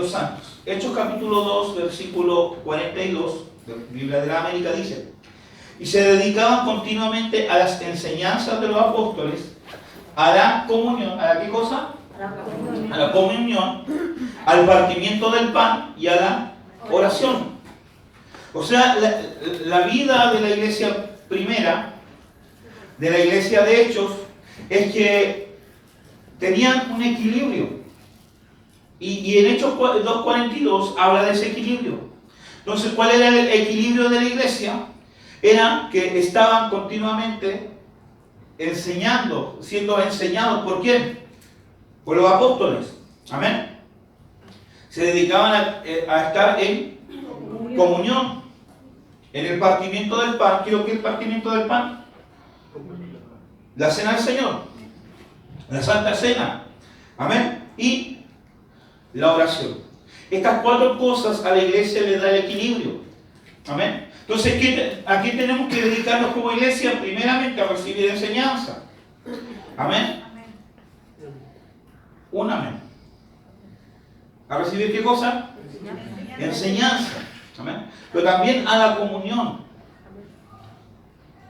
los santos. Hechos capítulo 2, versículo 42, de la Biblia de la América dice: y se dedicaban continuamente a las enseñanzas de los apóstoles, a la comunión, ¿a la qué cosa? A la comunión, al partimiento del pan y a la oración. O sea, la vida de la iglesia primera, de la iglesia de Hechos, es que tenían un equilibrio. Y en Hechos 2:42 habla de ese equilibrio. Entonces, ¿cuál era el equilibrio de la iglesia? Era que estaban continuamente enseñando, siendo enseñados. ¿Por quién? Por los apóstoles. Amén. Se dedicaban a estar en comunión, en el partimiento del pan. ¿Qué es lo que es el partimiento del pan? La cena del Señor, la Santa Cena. Amén. Y la oración. Estas cuatro cosas a la iglesia le da el equilibrio. Amén. Entonces, ¿a qué tenemos que dedicarnos como iglesia? Primeramente a recibir enseñanza. Amén. Un amén. ¿A recibir qué cosa? Enseñanza. Amén. Pero también a la comunión.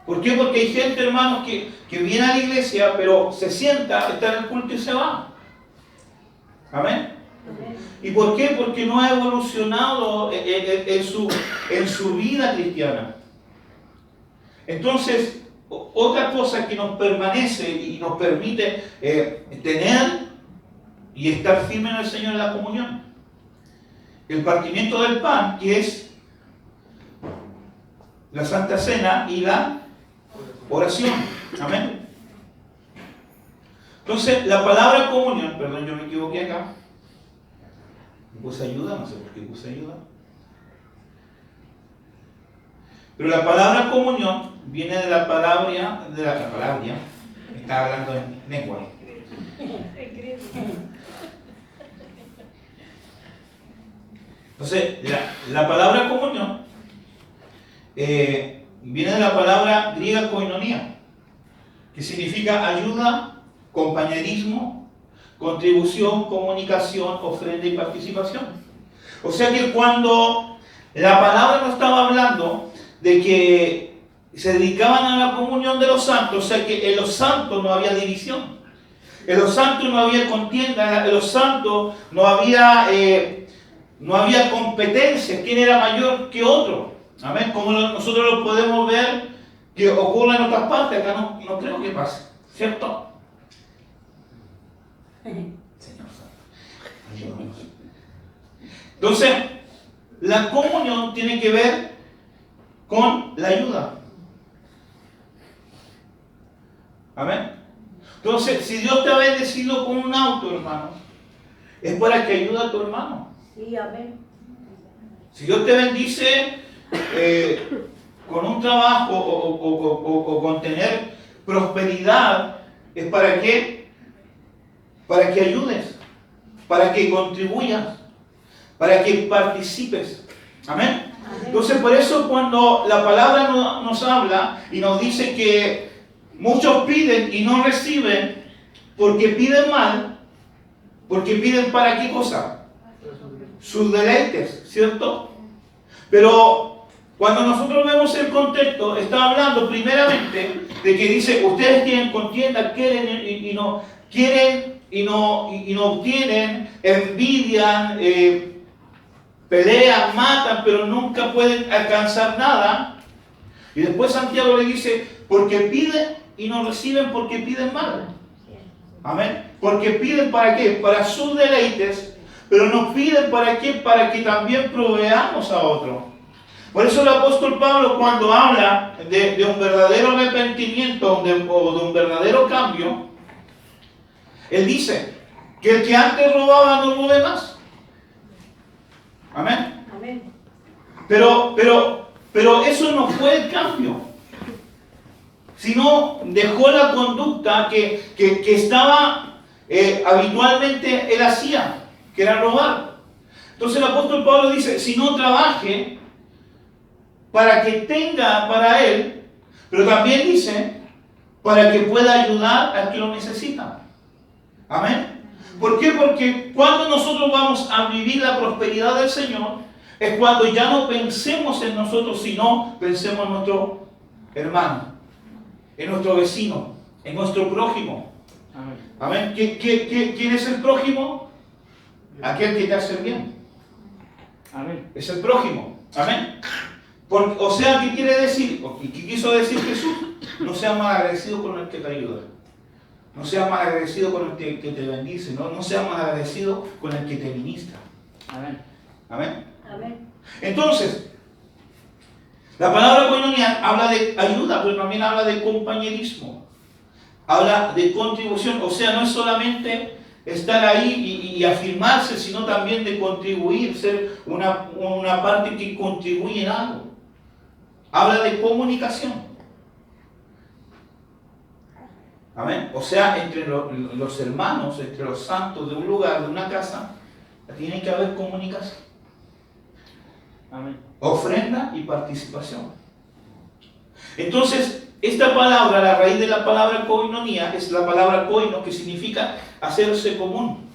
¿Por qué? Porque hay gente, hermanos, que viene a la iglesia, pero se sienta, está en el culto y se va. Amén. ¿Y por qué? Porque no ha evolucionado en su vida cristiana. Entonces, otra cosa que nos permanece y nos permite tener y estar firme en el Señor es la comunión. El partimiento del pan, que es la Santa Cena, y la oración. Amén. Entonces, la palabra comunión, perdón, yo me equivoqué acá. ¿Puse ayuda? No sé por qué puse ayuda. Pero la palabra comunión viene de la palabra, estaba hablando en lengua. Entonces, la palabra comunión viene de la palabra griega koinonia, que significa ayuda, compañerismo, contribución, comunicación, ofrenda y participación. O sea que cuando la palabra nos estaba hablando de que se dedicaban a la comunión de los santos, o sea que en los santos no había división, en los santos no había contienda, en los santos no había competencia, quién era mayor que otro. Amén. Como nosotros lo podemos ver que ocurre en otras partes, acá no creo que pase, ¿cierto? Señor Santo, ayúdanos. Entonces, la comunión tiene que ver con la ayuda. Amén. Entonces, si Dios te ha bendecido con un auto, hermano, es para que ayude a tu hermano. Sí, amén. Si Dios te bendice con un trabajo o con tener prosperidad, ¿es para qué? Para que ayudes, para que contribuyas, para que participes. Amén. Entonces, por eso cuando la palabra nos habla y nos dice que muchos piden y no reciben porque piden mal, porque piden ¿para qué cosa? Sus deleites, ¿cierto? Pero cuando nosotros vemos el contexto, está hablando primeramente de que dice, ustedes tienen contienda, quieren y no quieren y no obtienen, envidian, pelean, matan, pero nunca pueden alcanzar nada. Y después Santiago le dice, porque piden y no reciben porque piden mal. Amén. Porque piden ¿para qué? Para sus deleites, pero nos piden ¿para qué? Para que también proveamos a otro. Por eso el apóstol Pablo, cuando habla de un verdadero arrepentimiento o de un verdadero cambio, él dice que el que antes robaba no robe más. Amén. Amén. Pero eso no fue el cambio, sino dejó la conducta que estaba habitualmente él hacía, que era robar. Entonces el apóstol Pablo dice, si no trabaje para que tenga para él, pero también dice, para que pueda ayudar al que lo necesita. Amén. ¿Por qué? Porque cuando nosotros vamos a vivir la prosperidad del Señor, es cuando ya no pensemos en nosotros, sino pensemos en nuestro hermano, en nuestro vecino, en nuestro prójimo. Amén. ¿Quién es el prójimo? Aquel que te hace el bien. Amén. Es el prójimo. Amén. O sea, ¿qué quiere decir? ¿O qué quiso decir Jesús? No seas mal agradecido con el que te ayuda. No seas mal agradecido con el que te bendice. No seas mal agradecido con el que te ministra. Amén. Amén. Amén. Entonces, la palabra koinonia habla de ayuda, pero también habla de compañerismo. Habla de contribución. O sea, no es solamente estar ahí y afirmarse, sino también de contribuir, ser una parte que contribuye en algo. Habla de comunicación. Amén. O sea, entre los hermanos, entre los santos de un lugar, de una casa, tiene que haber comunicación. Amén. Ofrenda y participación. Entonces, esta palabra, la raíz de la palabra koinonia, es la palabra koino, que significa hacerse común.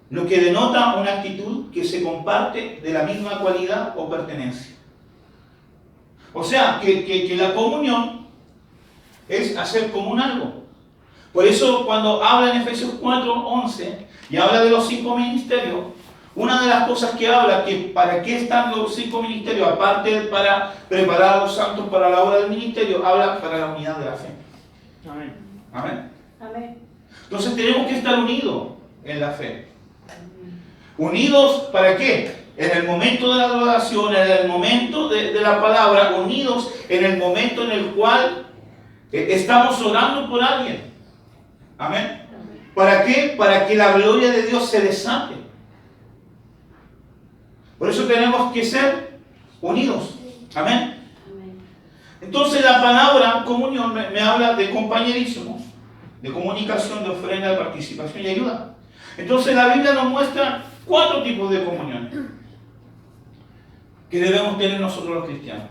Lo que denota una actitud que se comparte de la misma cualidad o pertenencia. O sea, que la comunión es hacer común algo. Por eso cuando habla en Efesios 4:11 y habla de los 5 ministerios, una de las cosas que habla, que para qué están los 5 ministerios, aparte de para preparar a los santos para la obra del ministerio, habla para la unidad de la fe. Amén. Amén. Amén. Entonces tenemos que estar unidos en la fe. ¿Unidos para qué? En el momento de la adoración, en el momento de la palabra, unidos en el momento en el cual estamos orando por alguien. Amén. ¿Para qué? Para que la gloria de Dios se desate. Por eso tenemos que ser unidos. Amén. Entonces la palabra comunión me habla de compañerismo, de comunicación, de ofrenda, de participación y ayuda. Entonces la Biblia nos muestra 4 tipos de comunión que debemos tener nosotros los cristianos.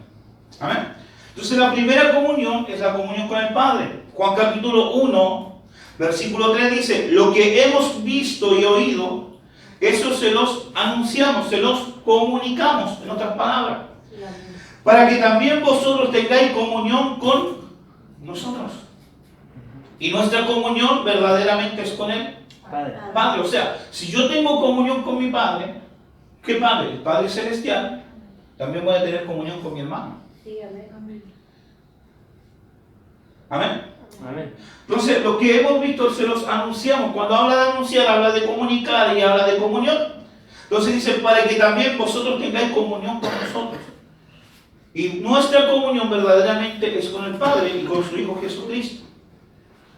Amén. Entonces la primera comunión es la comunión con el Padre. Juan capítulo 1, versículo 3 dice: lo que hemos visto y oído, eso se los anunciamos, se los comunicamos, en otras palabras, para que también vosotros tengáis comunión con nosotros. Y nuestra comunión verdaderamente es con el Padre. O sea, si yo tengo comunión con mi Padre, ¿qué Padre? El Padre Celestial. También voy a tener comunión con mi hermano. Sí, amén. Amén. Amén. Entonces, lo que hemos visto se los anunciamos. Cuando habla de anunciar, habla de comunicar y habla de comunión. Entonces dice, para que también vosotros tengáis comunión con nosotros. Y nuestra comunión verdaderamente es con el Padre y con su Hijo Jesucristo.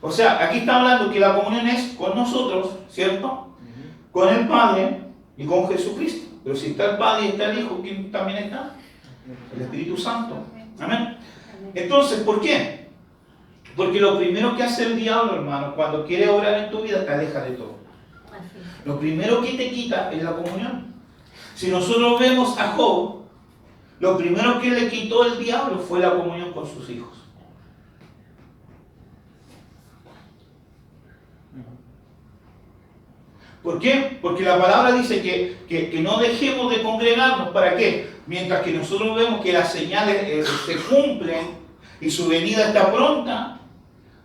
O sea, aquí está hablando que la comunión es con nosotros, ¿cierto? Con el Padre y con Jesucristo. Pero si está el Padre y está el Hijo, ¿quién también está? El Espíritu Santo. Amén. Entonces, ¿por qué? Porque lo primero que hace el diablo, hermano, cuando quiere obrar en tu vida, te aleja de todo. Lo primero que te quita es la comunión. Si nosotros vemos a Job, lo primero que le quitó el diablo fue la comunión con sus hijos. ¿Por qué? Porque la palabra dice que no dejemos de congregarnos. ¿Para qué? Mientras que nosotros vemos que las señales se cumplen y su venida está pronta,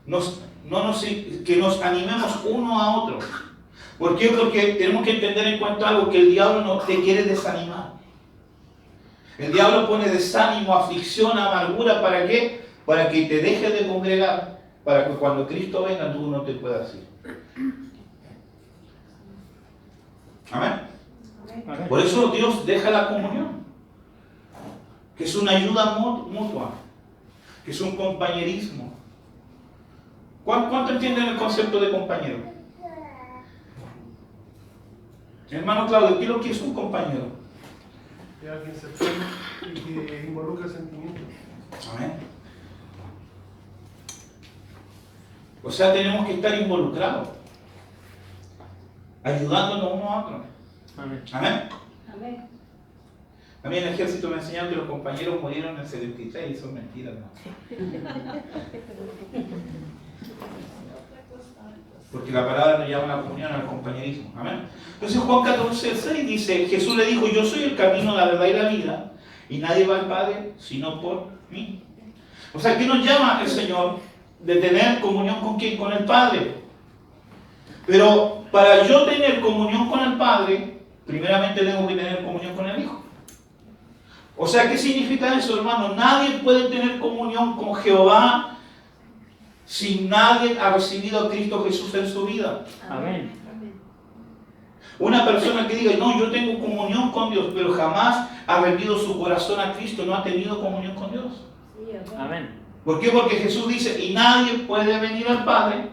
que nos animemos uno a otro. ¿Por qué? Porque tenemos que entender en cuanto a algo, que el diablo no te quiere desanimar. El diablo pone desánimo, aflicción, amargura. ¿Para qué? Para que te dejes de congregar, para que cuando Cristo venga tú no te puedas ir. Amén. Amén. Por eso Dios deja la comunión, que es una ayuda mutua, que es un compañerismo. ¿Cuánto entienden el concepto de compañero? Hermano Claudio, ¿qué es lo que es un compañero? Es alguien cercano y que involucra sentimientos. Amén. O sea, tenemos que estar involucrados, ayudándonos uno a otro. Amén. Amén. Amén. A mí en el ejército me enseñaron que los compañeros murieron en el 73 y son mentiras, ¿no? Porque porque la palabra nos llama a la comunión, al compañerismo. Amén. Entonces Juan 14:6 dice, Jesús le dijo, yo soy el camino, la verdad y la vida, y nadie va al Padre sino por mí. O sea, ¿qué nos llama el Señor? De tener comunión con ¿quién? Con el Padre. Pero para yo tener comunión con el Padre, primeramente tengo que tener comunión con el Hijo. O sea, ¿qué significa eso, hermano? Nadie puede tener comunión con Jehová si nadie ha recibido a Cristo Jesús en su vida. Amén. Una persona que diga, no, yo tengo comunión con Dios, pero jamás ha rendido su corazón a Cristo, no ha tenido comunión con Dios. Amén. ¿Por qué? Porque Jesús dice, y nadie puede venir al Padre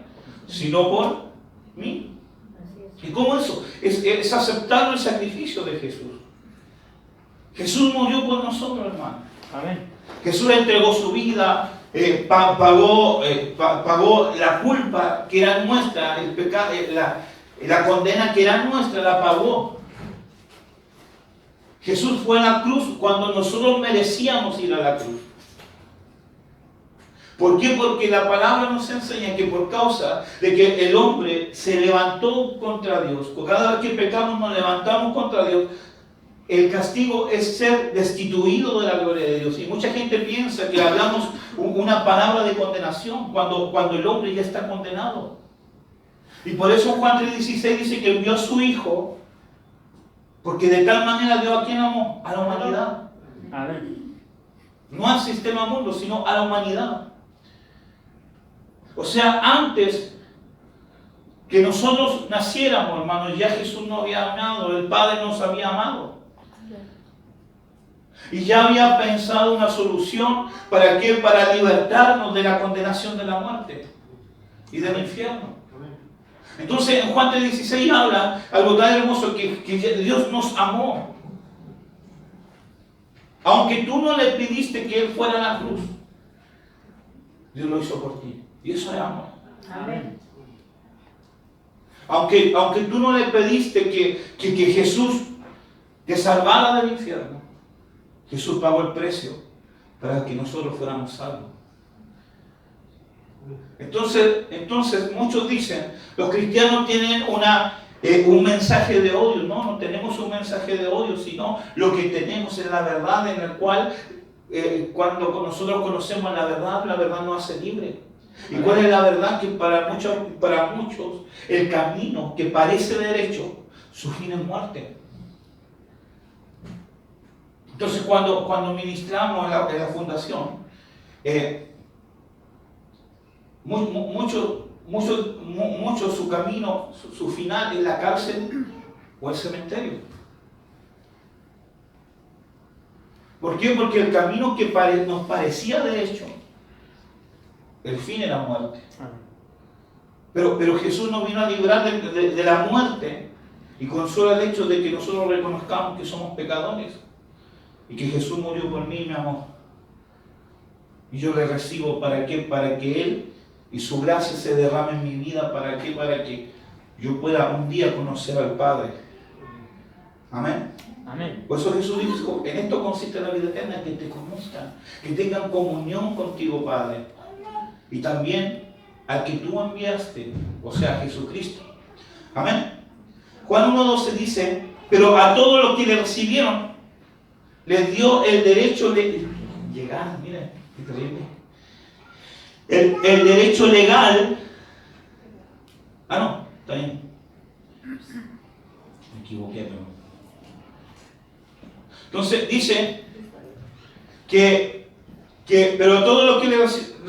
sino por mí. ¿Y cómo eso? Es aceptar el sacrificio de Jesús. Jesús murió por nosotros, hermano. Amén. Jesús entregó su vida, pagó la culpa que era nuestra, el pecado, la condena que era nuestra, la pagó. Jesús fue a la cruz cuando nosotros merecíamos ir a la cruz. ¿Por qué? Porque la palabra nos enseña que por causa de que el hombre se levantó contra Dios, cada vez que pecamos nos levantamos contra Dios, el castigo es ser destituido de la gloria de Dios. Y mucha gente piensa que hablamos una palabra de condenación cuando el hombre ya está condenado. Y por eso Juan 3:16 dice que envió a su Hijo, porque de tal manera dio a quien amó, a la humanidad. Amén. No al sistema mundo, sino a la humanidad. O sea, antes que nosotros naciéramos, hermanos, ya Jesús nos había amado, el Padre nos había amado. Y ya había pensado una solución ¿para qué? Para libertarnos de la condenación de la muerte y del infierno. Entonces en Juan 3:16 habla algo tan hermoso que Dios nos amó. Aunque tú no le pidiste que Él fuera a la cruz, Dios lo hizo por ti. Y eso es amor. Amén. Aunque tú no le pediste que Jesús te salvara del infierno, Jesús pagó el precio para que nosotros fuéramos salvos. Entonces muchos dicen, los cristianos tienen un mensaje de odio. No tenemos un mensaje de odio, sino lo que tenemos es la verdad en la cual cuando nosotros conocemos la verdad nos hace libre. ¿Y cuál es la verdad? Que para muchos el camino que parece derecho, su fin es muerte. Entonces cuando ministramos en la fundación, muchos su camino, su final es la cárcel o el cementerio. ¿Por qué? Porque el camino que nos parecía derecho, el fin era muerte. Pero Jesús nos vino a librar de la muerte y con solo el hecho de que nosotros reconozcamos que somos pecadores y que Jesús murió por mí y me amó. Y yo le recibo ¿para qué? Para que Él y su gracia se derrame en mi vida. ¿Para qué? Para que yo pueda un día conocer al Padre. Amén. Amén. Por eso Jesús dijo, en esto consiste la vida eterna, que te conozcan, que tengan comunión contigo, Padre. Y también al que tú enviaste, o sea, Jesucristo. Amén. Juan 1:12 dice, pero a todos los que le recibieron, les dio el derecho de llegar, miren, qué terrible. El derecho legal. No, está bien. Me equivoqué, pero. Entonces dice pero a todos los que le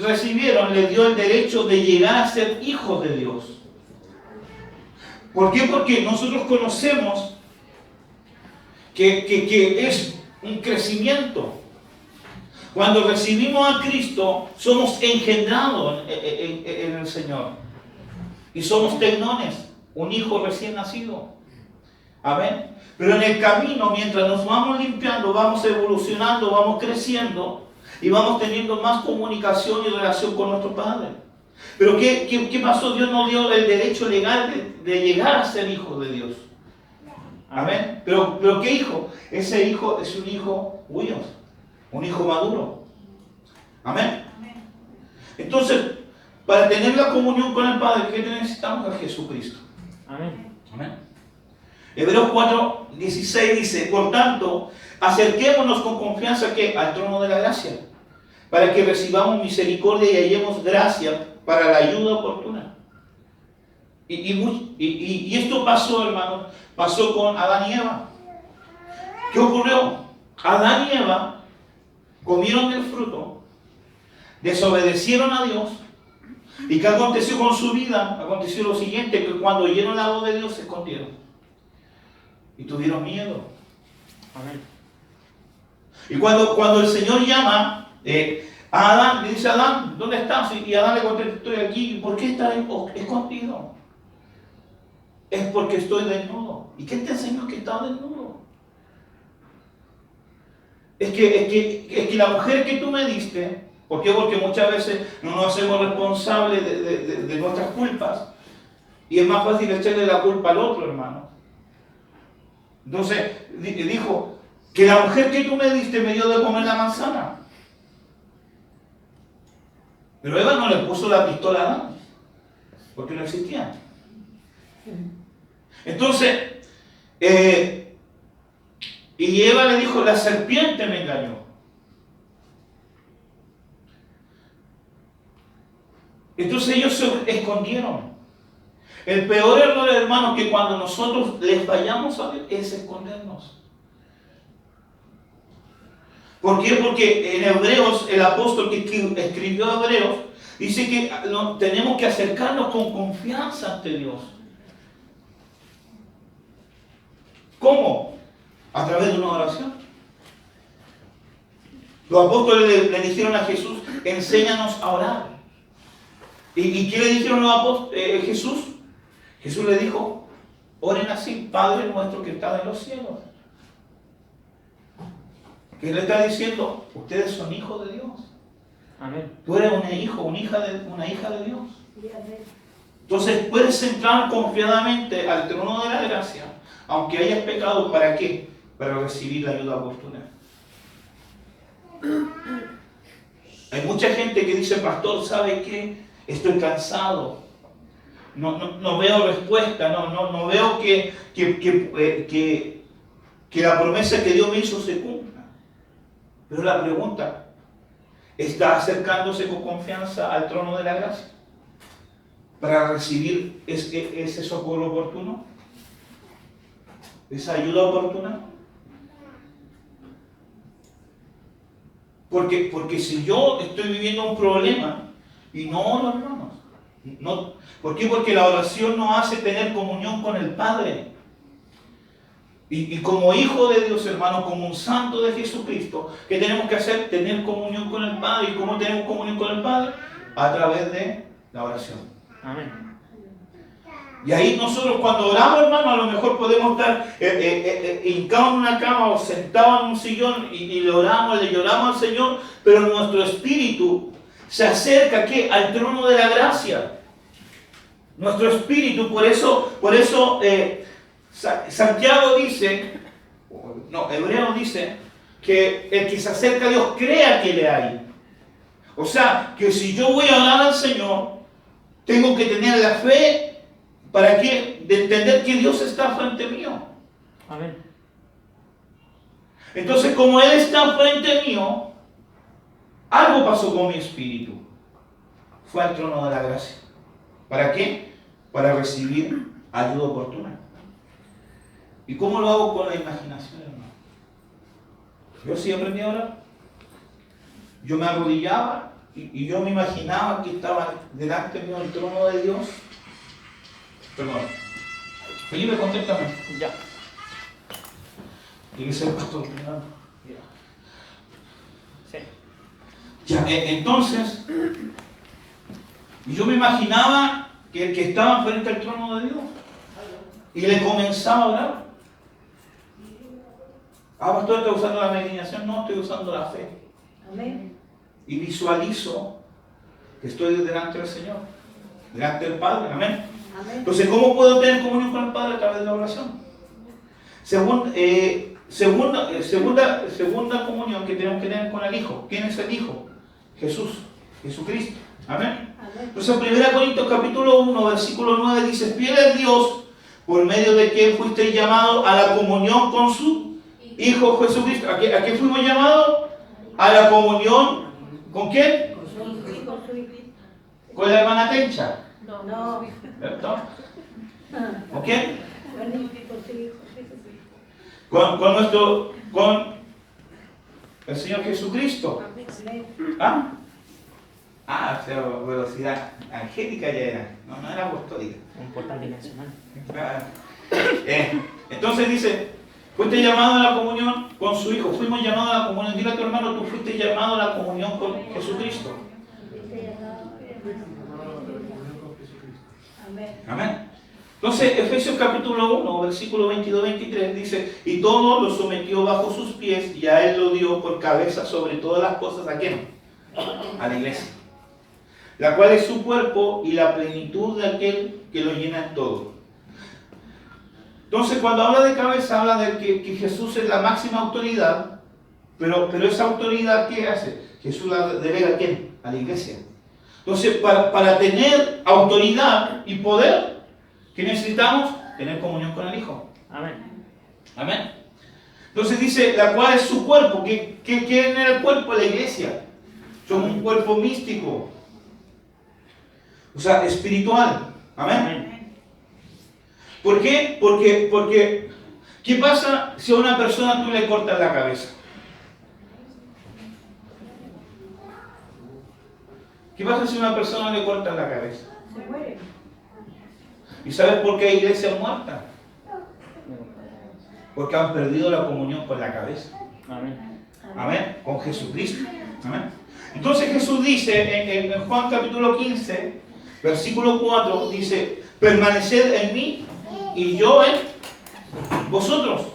recibieron les dio el derecho de llegar a ser hijos de Dios. ¿Por qué? Porque nosotros conocemos que es un crecimiento. Cuando recibimos a Cristo, somos engendrados en el Señor. Y somos tecnones, un hijo recién nacido. Amén. Pero en el camino, mientras nos vamos limpiando, vamos evolucionando, vamos creciendo y vamos teniendo más comunicación y relación con nuestro Padre. Pero ¿qué pasó? Dios nos dio el derecho legal de llegar a ser hijos de Dios. Amén. Pero ¿qué hijo? Ese hijo es un hijo huios, un hijo maduro. Amén. Entonces, para tener la comunión con el Padre, ¿qué necesitamos? A Jesucristo. Amén. Amén. Hebreos 4:16 dice, por tanto, acerquémonos con confianza ¿qué? Al trono de la gracia, para que recibamos misericordia y hallemos gracia para la ayuda oportuna. Y esto pasó, hermanos, pasó con Adán y Eva. ¿Qué ocurrió? Adán y Eva comieron del fruto, desobedecieron a Dios. ¿Y qué aconteció con su vida? Aconteció lo siguiente, que cuando oyeron la voz de Dios se escondieron. Y tuvieron miedo. Amén. Y cuando el Señor llama a Adán, le dice a Adán, ¿dónde estás? Y Adán le contesta, estoy aquí. ¿Por qué estás escondido? Es porque estoy desnudo. ¿Y qué te enseñó que estás desnudo? Es que la mujer que tú me diste, ¿por qué? Porque muchas veces no nos hacemos responsables de nuestras culpas. Y es más fácil echarle la culpa al otro, hermano. Entonces, dijo, que la mujer que tú me diste me dio de comer la manzana. Pero Eva no le puso la pistola a Adán, porque no existía. Entonces, y Eva le dijo, la serpiente me engañó. Entonces ellos se escondieron. El peor error, hermanos, que cuando nosotros les fallamos a Dios es escondernos. ¿Por qué? Porque en Hebreos, el apóstol que escribió Hebreos, dice que tenemos que acercarnos con confianza ante Dios. ¿Cómo? A través de una oración. Los apóstoles le dijeron a Jesús, enséñanos a orar. ¿Y qué le dijeron los apóstoles? Jesús le dijo, oren así, Padre nuestro que está en los cielos. ¿Qué le está diciendo? Ustedes son hijos de Dios. Amén. Tú eres un hijo, una hija de Dios. Entonces puedes entrar confiadamente al trono de la gracia, aunque hayas pecado. ¿Para qué? Para recibir la ayuda oportuna. Hay mucha gente que dice, pastor, ¿sabe qué? Estoy cansado. No veo respuesta. No veo que la promesa que Dios me hizo se cumpla. Pero la pregunta, ¿está acercándose con confianza al trono de la gracia para recibir ese socorro oportuno? ¿Esa ayuda oportuna? Porque si yo estoy viviendo un problema y no oro, hermanos, no, ¿por qué? Porque la oración nos hace tener comunión con el Padre. Y como hijo de Dios, hermano, como un santo de Jesucristo, ¿qué tenemos que hacer? Tener comunión con el Padre. ¿Y cómo tenemos comunión con el Padre? A través de la oración. Amén. Y ahí nosotros cuando oramos, hermano, a lo mejor podemos estar hincados en una cama o sentados en un sillón y le oramos, le lloramos al Señor, pero nuestro espíritu se acerca ¿qué? Al trono de la gracia. Nuestro espíritu, por eso Santiago dice, Hebreo dice, que el que se acerca a Dios crea que le hay. O sea, que si yo voy a orar al Señor, tengo que tener la fe, ¿para qué? De entender que Dios está frente mío. Amén. Entonces, como Él está frente mío, algo pasó con mi espíritu. Fue al trono de la gracia. ¿Para qué? Para recibir ayuda oportuna. ¿Y cómo lo hago? Con la imaginación, hermano. Yo sí aprendí a orar. Yo me arrodillaba y yo me imaginaba que estaba delante mío el trono de Dios. Perdón. Felipe, contéstame. Ya. Tiene que ser el pastor. Sí. Ya, entonces, yo me imaginaba que estaba frente al trono de Dios. Y le comenzaba a orar. Pastor, ¿estoy usando la imaginación? No, estoy usando la fe. Amén. Y visualizo que estoy delante del Señor, delante del Padre. Amén. Amén. Entonces, ¿cómo puedo tener comunión con el Padre? A través de la oración. Segunda comunión que tenemos que tener con el Hijo. ¿Quién es el Hijo? Jesús, Jesucristo. Amén. Entonces, 1 Corintios capítulo 1, versículo 9 dice: fiel es Dios, por medio de quien fuisteis llamados a la comunión con su Hijo Jesucristo. ¿A qué fuimos llamados? A la comunión. ¿Con quién? Con la hermana Tencha. No. ¿Cierto? ¿Con quién? Con el Señor Jesucristo. ¿Ah? O sea, velocidad angélica ya era, no era apostólica. Un portal dimensional. Entonces dice, fuiste llamado a la comunión con su Hijo, fuimos llamados a la comunión. Dile a tu hermano, tú fuiste llamado a la comunión con Jesucristo. Amén. Entonces, Efesios capítulo 1, versículo 22-23 dice: y todo lo sometió bajo sus pies, y a él lo dio por cabeza sobre todas las cosas. ¿A quién? A la iglesia, la cual es su cuerpo y la plenitud de aquel que lo llena en todo. Entonces, cuando habla de cabeza, habla de que Jesús es la máxima autoridad, pero esa autoridad, ¿qué hace? Jesús la delega ¿a quién? A la iglesia. Entonces, para tener autoridad y poder, ¿qué necesitamos? Tener comunión con el Hijo. Amén. Amén. Entonces dice, la cual es su cuerpo. ¿Quién era el cuerpo? La iglesia. Somos un cuerpo místico. O sea, espiritual. Amén. Amén. ¿Por qué? Porque ¿qué pasa si a una persona tú le cortas la cabeza? ¿Qué pasa si a una persona le cortas la cabeza? Se muere. ¿Y sabes por qué hay iglesias muertas? Porque han perdido la comunión con la cabeza. Amén. Amén. Con Jesucristo. Amén. Entonces Jesús dice en Juan capítulo 15, versículo 4, dice: permaneced en mí y yo en vosotros.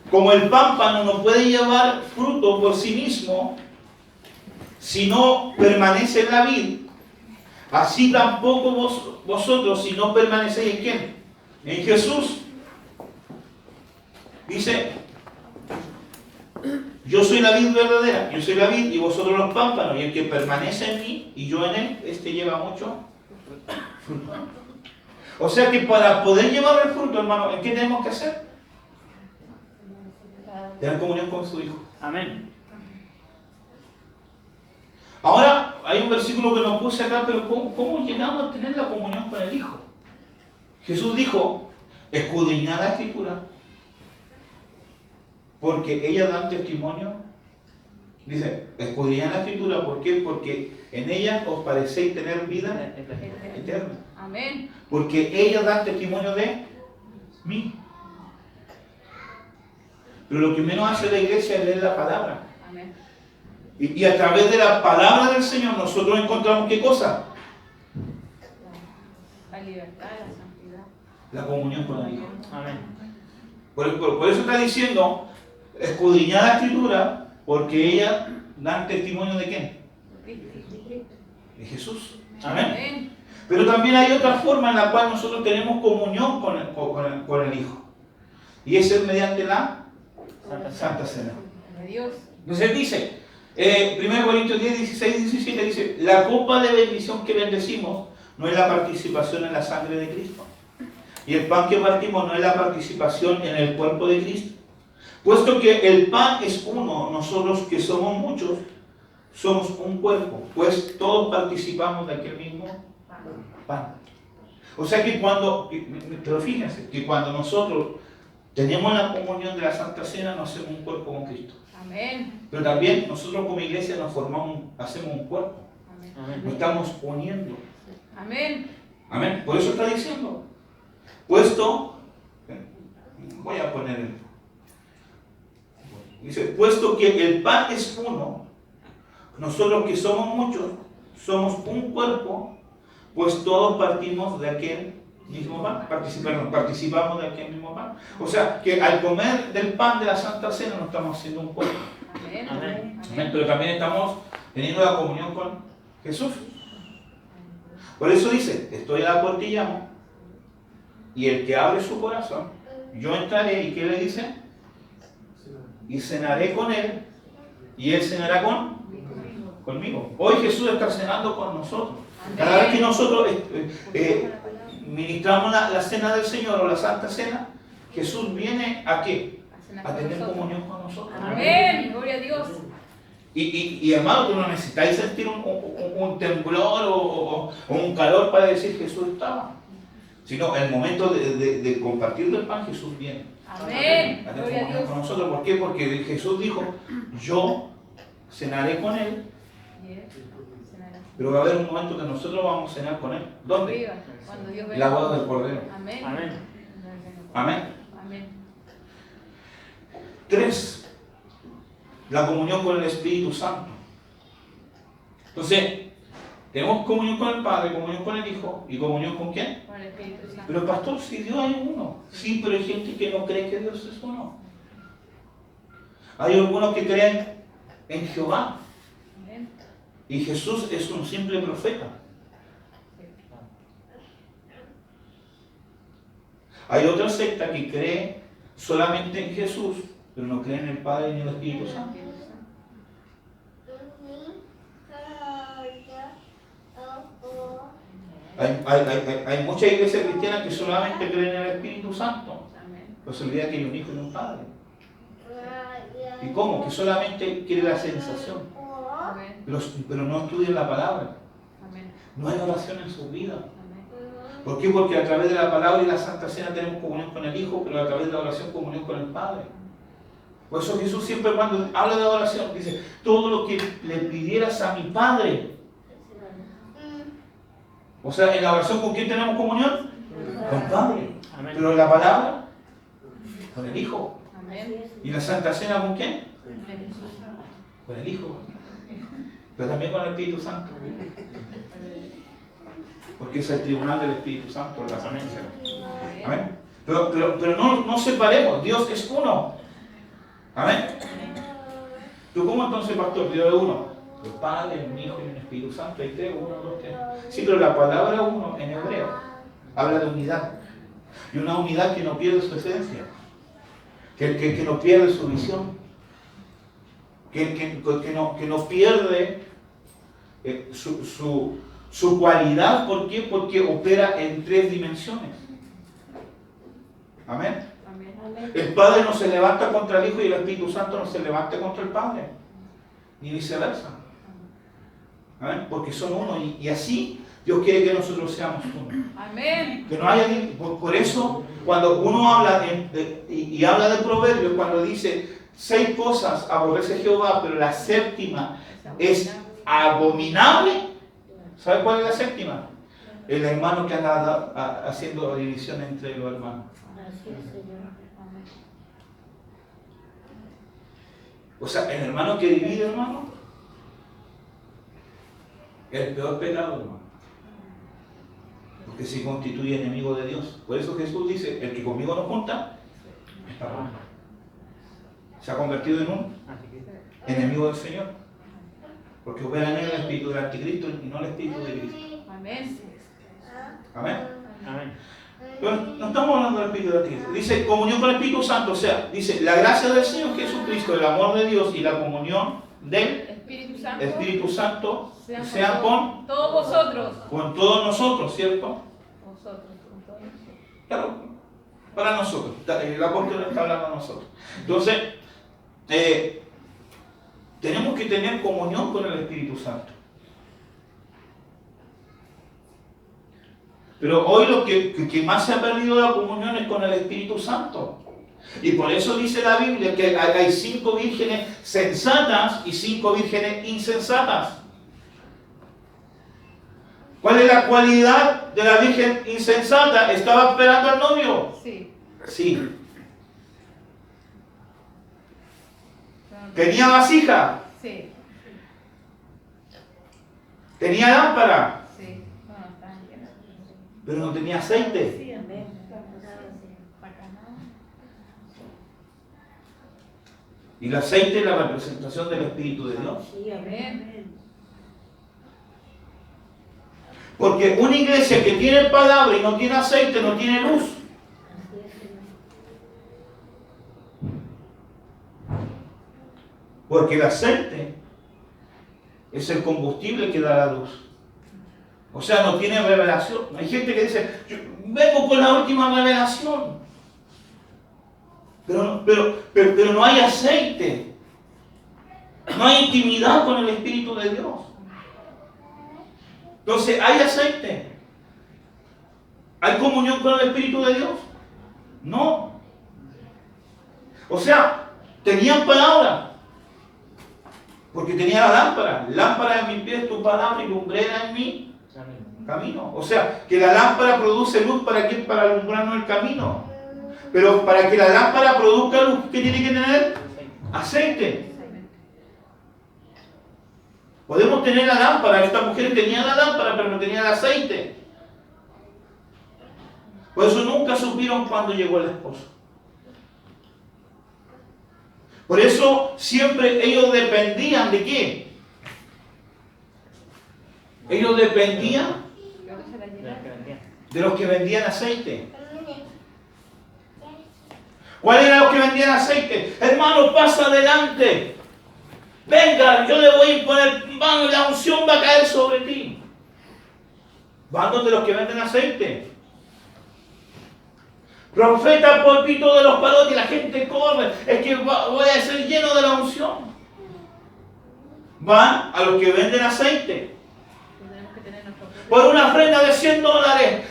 Como el pámpano no puede llevar fruto por sí mismo si no permanece en la vid, así tampoco vosotros si no permanecéis en quién, en Jesús. Dice: yo soy la vid verdadera, yo soy la vid y vosotros los pámpanos, y el que permanece en mí y yo en él, este lleva mucho fruto. O sea que para poder llevar el fruto, hermano, ¿en qué tenemos que hacer? Tener comunión con su Hijo. Amén. Ahora, hay un versículo que no puse acá, pero ¿cómo llegamos a tener la comunión con el Hijo? Jesús dijo: escudriñad la Escritura, porque ellas dan testimonio. Dice, escudriñad la Escritura, ¿por qué? Porque en ellas os parecéis tener vida eterna. Amén. Porque ellas dan testimonio de mí. Pero lo que menos hace la iglesia es leer la palabra. Amén. Y a través de la palabra del Señor nosotros encontramos ¿qué cosa? La libertad, la santidad. La comunión con el Hijo. Amén. Por eso está diciendo, escudriñad la Escritura, porque ellas dan testimonio ¿de quién? De Jesús. Amén. Amén. Pero también hay otra forma en la cual nosotros tenemos comunión con el Hijo. Y es mediante la Santa Cena. De Dios. Entonces dice, 1 Corintios 10, 16, 17 dice: la copa de bendición que bendecimos no es la participación en la sangre de Cristo. Y el pan que partimos no es la participación en el cuerpo de Cristo. Puesto que el pan es uno, nosotros que somos muchos, somos un cuerpo, pues todos participamos de aquel mismo pan. O sea que pero fíjense, que cuando nosotros tenemos la comunión de la Santa Cena, nos hacemos un cuerpo con Cristo. Amén. Pero también nosotros como iglesia nos formamos, hacemos un cuerpo. Amén. Nos estamos uniendo. Amén. Amén. Por eso está diciendo, puesto, voy a poner, dice, puesto que el pan es uno, nosotros que somos muchos, somos un cuerpo, pues todos partimos de aquel mismo pan, participamos de aquel mismo pan. O sea, que al comer del pan de la Santa Cena no estamos haciendo un cuerpo. Amén. Amén. Amén. Pero también estamos teniendo la comunión con Jesús. Por eso dice, estoy a la puerta y llamo, y el que abre su corazón, yo entraré, ¿y qué le dice? Y cenaré con él, y él cenará conmigo. Hoy Jesús está cenando con nosotros. Cada vez que nosotros ministramos la cena del Señor o la Santa Cena, Jesús viene ¿a qué? A tener comunión con nosotros. Amén. Gloria a Dios. Y hermano, tú no necesitáis sentir un temblor o un calor para decir Jesús estaba. Sino en el momento de compartir del pan, Jesús viene. Amén. A tener Gloria a comunión Dios. con nosotros. ¿Por qué? Porque Jesús dijo, yo cenaré con Él, pero va a haber un momento que nosotros vamos a cenar con Él. ¿Dónde? Cuando Dios La boda del Cordero. Amén. Amén. Amén. Amén. 3. La comunión con el Espíritu Santo. Entonces, tenemos comunión con el Padre, comunión con el Hijo y comunión con ¿quién? Con el Espíritu Santo. Pero pastor, si Dios hay uno. Sí, pero hay gente que no cree que Dios es uno. Hay algunos que creen en Jehová. Amén. Y Jesús es un simple profeta. Hay otra secta que cree solamente en Jesús, pero no cree en el Padre ni en el Espíritu Santo. Hay muchas iglesias cristianas que solamente creen en el Espíritu Santo, Amén. pero se olvida que hay un Hijo y un Padre. ¿Y cómo? Que solamente quiere la sensación, Amén. pero no estudian la palabra. Amén. No hay oración en su vida. Amén. ¿Por qué? Porque a través de la palabra y la Santa Cena tenemos comunión con el Hijo, pero a través de la oración comunión con el Padre. Por eso Jesús siempre cuando habla de oración dice, todo lo que le pidieras a mi Padre. O sea, en la oración ¿con quién tenemos comunión? Con el Padre. Amén. Pero en la palabra, con el Hijo. Amén. ¿Y la Santa Cena con quién? Con el Hijo. Pero también con el Espíritu Santo. Porque es el tribunal del Espíritu Santo, la Santa Cena. Amén. Pero no separemos, Dios es uno. Amén. ¿Tú cómo entonces, pastor? Dios es uno. El Padre, el Hijo y el Espíritu Santo. Hay tres, uno, dos, tres. Sí, pero la palabra uno en hebreo habla de unidad. Y una unidad que no pierde su esencia. Que no pierde su visión. Que no pierde su cualidad. ¿Por qué? Porque opera en tres dimensiones. Amén. Amén. El Padre no se levanta contra el Hijo y el Espíritu Santo no se levanta contra el Padre. Ni viceversa. Amén. Porque son uno. Y así Dios quiere que nosotros seamos uno. Amén. Que no haya por eso, cuando uno habla y habla de Proverbios, cuando dice 6 cosas aborrece Jehová, pero la séptima es abominable. ¿Sabe cuál es la séptima? El hermano que anda haciendo división entre los hermanos. O sea, el hermano que divide, hermano, es el peor pecado, hermano. Porque se constituye enemigo de Dios. Por eso Jesús dice, el que conmigo no junta, está contra. Se ha convertido en un enemigo del Señor. Porque opera en él el espíritu del anticristo y no el espíritu de Cristo. Amén. Amén. Amén. Pero no estamos hablando del Espíritu del Anticristo. Dice comunión con el Espíritu Santo. O sea, dice la gracia del Señor Jesucristo, el amor de Dios y la comunión del Espíritu Santo sean con todos vosotros. nosotros, ¿cierto? Vosotros, con todos nosotros. Claro, para nosotros. El apóstol está hablando a nosotros. Entonces, tenemos que tener comunión con el Espíritu Santo. Pero hoy lo que más se ha perdido la comunión es con el Espíritu Santo. Y por eso dice la Biblia que hay 5 vírgenes sensatas y 5 vírgenes insensatas. ¿Cuál es la cualidad de la virgen insensata? ¿Estaba esperando al novio? Sí. Sí. ¿Tenía vasija? Sí. ¿Tenía lámpara? Sí. No, están llenos. Pero no tenía aceite. Sí, amén. Y el aceite es la representación del Espíritu de Dios. Amén. Porque una iglesia que tiene palabra y no tiene aceite, no tiene luz. Porque el aceite es el combustible que da la luz. O sea, no tiene revelación. Hay gente que dice, yo vengo con la última revelación. Pero no hay aceite. No hay intimidad con el Espíritu de Dios. Entonces, ¿hay aceite? ¿Hay comunión con el Espíritu de Dios? No. O sea, tenían palabra. Porque tenía la lámpara. Lámpara en mi pie es tu palabra y lumbrera en mi camino. O sea, que la lámpara produce luz para qué? Para alumbrarnos el camino. Pero para que la lámpara produzca luz, ¿qué tiene que tener? Aceite. Podemos tener la lámpara. Esta mujer tenía la lámpara, pero no tenía el aceite. Por eso nunca supieron cuándo llegó el esposo. Por eso siempre ellos dependían ¿de qué? Ellos dependían de los que vendían aceite. ¿Cuáles eran los que vendían aceite? Hermano, pasa adelante. Venga, yo le voy a imponer mano y la unción va a caer sobre ti. Van donde los que venden aceite. Profeta polpito de los palotes y la gente corre. Es que voy a ser lleno de la unción. Van a los que venden aceite. Por una ofrenda de $100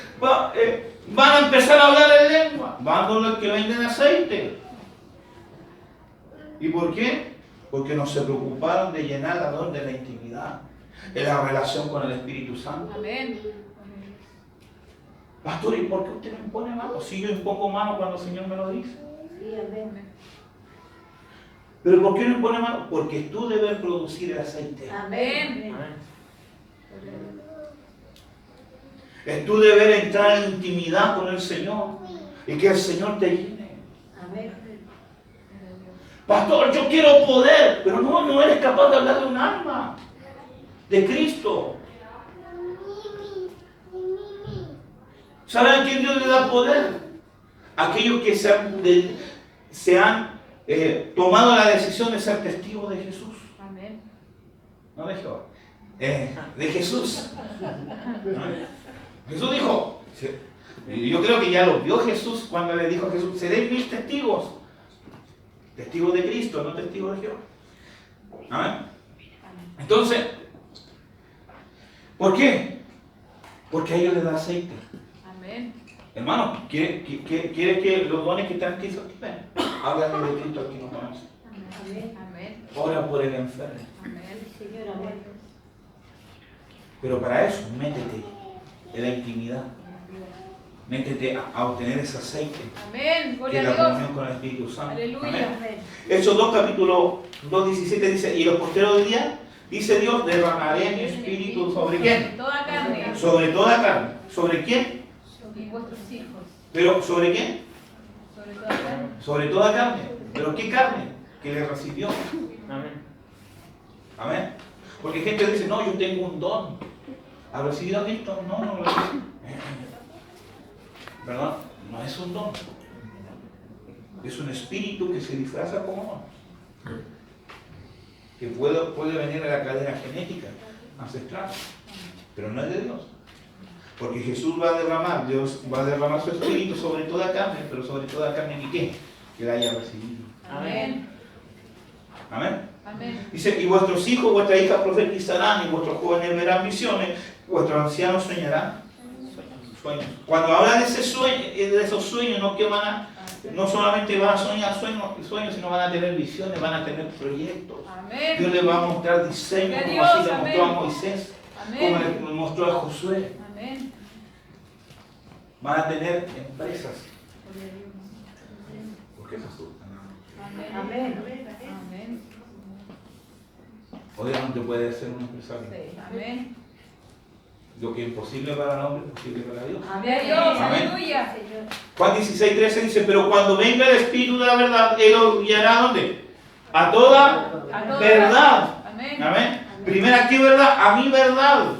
van a empezar a hablar en lengua. Van con los que venden aceite. ¿Y por qué? Porque no se preocuparon de llenar la don de la intimidad, de la relación con el Espíritu Santo. Amén. Pastor, ¿y por qué usted no impone mano? Si yo impongo mano cuando el Señor me lo dice. Sí, amén. ¿Pero por qué no impone mano? Porque tú debes producir el aceite. Amén. Es tu deber entrar en intimidad con el Señor y que el Señor te llene. Amén. Pastor, yo quiero poder, pero no eres capaz de hablar de un alma, de Cristo. ¿Saben a quién Dios le da poder? Aquellos que se han tomado la decisión de ser testigos de Jesús. Amén. No de Jehová. De Jesús. Jesús dijo, y yo creo que ya lo vio Jesús cuando le dijo a Jesús, seréis mis testigos. Testigos de Cristo, no testigos de Jehová. ¿Amén? Entonces, ¿por qué? Porque a ellos les da aceite. Amén. Hermano, ¿quiere que los dones que están aquí se activen? Háblame de Cristo aquí no conoce. Amén. Amén. Ora por el enfermo. Amén. Señor, amén. Pero para eso, métete en la intimidad. Métete a obtener ese aceite. Amén. Que Gloria es a la Dios. comunión con el Espíritu Santo. Aleluya. Amén. Hechos 2, capítulo 2:17 dice, y los posteros del día, dice Dios, derramaré mi espíritu sobre quién. Toda carne. Sobre toda carne. ¿Sobre quién? Y vuestros hijos. ¿Pero sobre quién? Sobre toda carne. Sobre toda carne. ¿Pero qué carne? Que le recibió. Amén. Amén. Porque gente dice, no, yo tengo un don. ¿Ha recibido a Cristo? No, no lo recibido. ¿Verdad? No es un don. Es un espíritu que se disfraza como don. Que puede venir de la cadena genética ancestral. Pero no es de Dios. Porque Jesús va a derramar, Dios va a derramar su espíritu sobre toda carne, pero sobre toda carne ni qué, que la haya recibido. Amén. Amén. Amén. Dice, y vuestros hijos, vuestras hijas profetizarán, y vuestros jóvenes verán visiones, vuestros ancianos soñarán sueños. Cuando habla de ese sueño, de esos sueños, no solamente van a soñar sueños, sino van a tener visiones, van a tener proyectos. Amén. Dios les va a mostrar diseños, como Dios, así le amén. mostró a Moisés, como Amén. le mostró a Josué. Amén. Van a tener empresas. ¿Por qué se asustan? Amén. Amén. Obviamente puede ser un empresario. Sí. Amén. Lo que es imposible para el hombre es posible para Dios. Amén. Dios. Amén. Aleluya. Juan 16:13 dice, pero cuando venga el Espíritu de la verdad, Él os guiará ¿a dónde? A toda verdad. Amén. Amén. Primera, ¿qué verdad? A mi verdad.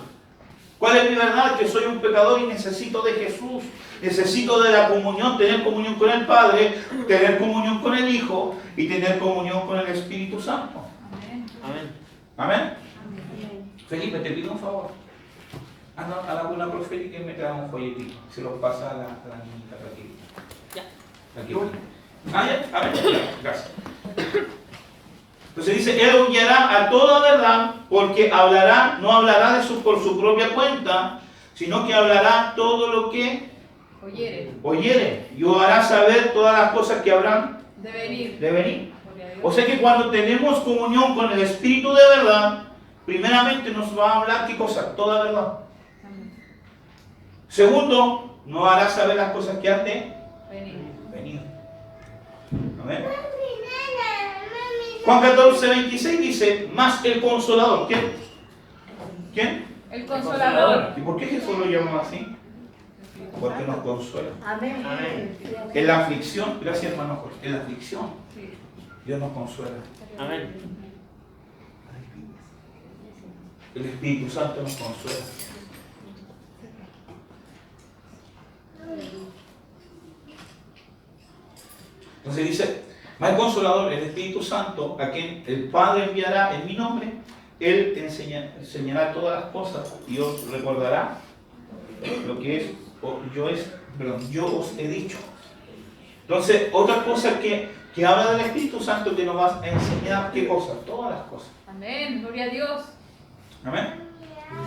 ¿Cuál es mi verdad? Que soy un pecador y necesito de Jesús. Necesito de la comunión, tener comunión con el Padre, tener comunión con el Hijo y tener comunión con el Espíritu Santo. Amén. Amén. Amén. Felipe, te pido un favor. Anda a la cuna profética y me trae un folletito. Se lo pasa a la niñita aquí. Ya. Aquí. Ah, ya. A ver, gracias. Entonces dice, Él os guiará a toda verdad, porque hablará, no hablará por su propia cuenta, sino que hablará todo lo que oyere. Y os hará saber todas las cosas que habrán de venir. de venir. Gloria a Dios. O sea que cuando tenemos comunión con el Espíritu de verdad, primeramente nos va a hablar qué cosa, toda verdad. Amén. Segundo, nos hará saber las cosas que han de Venir. venir. Amén. Juan 14, 26 dice, más el Consolador. ¿Quién? ¿Quién? El Consolador. ¿Y por qué Jesús lo llamó así? Porque nos consuela. Amén. Amén. En la aflicción, gracias hermano Jorge, en la aflicción Sí. Dios nos consuela. Amén. El Espíritu Santo nos consuela. Entonces dice, más el Consolador, el Espíritu Santo, a quien el Padre enviará en mi nombre, Él te enseñará todas las cosas y os recordará lo que es, yo os he dicho. Entonces, otra cosa que habla del Espíritu Santo que nos va a enseñar, ¿qué cosas? Todas las cosas. Amén. Gloria a Dios. Amén.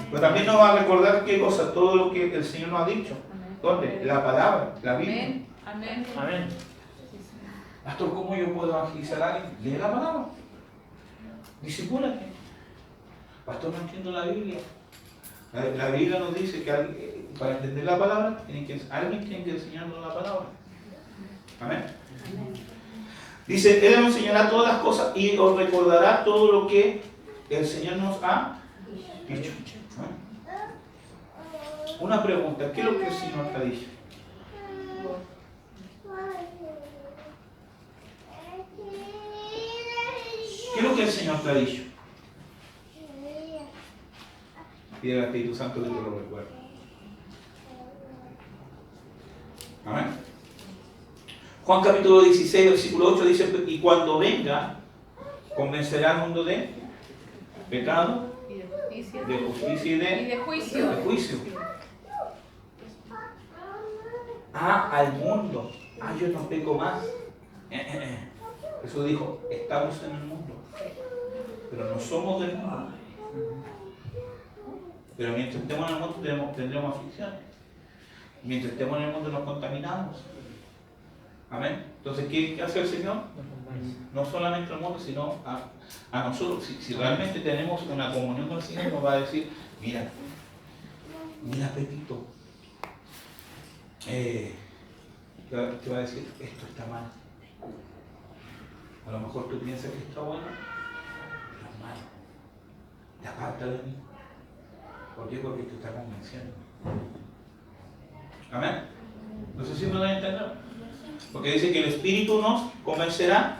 Pero también nos va a recordar qué cosas, todo lo que el Señor nos ha dicho. Amén. ¿Dónde? La palabra, la Biblia. Amén. Amén. Amén. Sí, Señor. Pastor, ¿cómo yo puedo evangelizar a alguien? Lee la palabra. Discípulate. Pastor, no entiendo la Biblia. La Biblia nos dice que para entender la palabra, alguien tiene que enseñarnos la palabra. Amén. Dice, Él os enseñará todas las cosas y os recordará todo lo que el Señor nos ha dicho. ¿Amén? Una pregunta, ¿qué es lo que el Señor te ha dicho? ¿Qué es lo que el Señor te ha dicho? Pide al Espíritu Santo que te lo recuerde. Amén. Juan capítulo 16, versículo 8 dice, y cuando venga, convencerá al mundo de pecado, Y de justicia. de justicia y Y de de juicio. juicio. Al mundo. Yo no peco más. Jesús dijo, estamos en el mundo, pero no somos del mundo. Pero mientras estemos en el mundo tendremos aflicciones. Mientras estemos en el mundo nos contaminamos. Amén. Entonces, ¿qué hace el Señor? No solamente al mundo, sino a nosotros. Si realmente tenemos una comunión con el Señor, nos va a decir, mira Pepito, te va a decir, esto está mal. A lo mejor tú piensas que está bueno, pero es malo. Te aparta de mí. ¿Por qué? Porque te está convenciendo. Amén. No sé si me lo van a entender. Porque dice que el Espíritu nos convencerá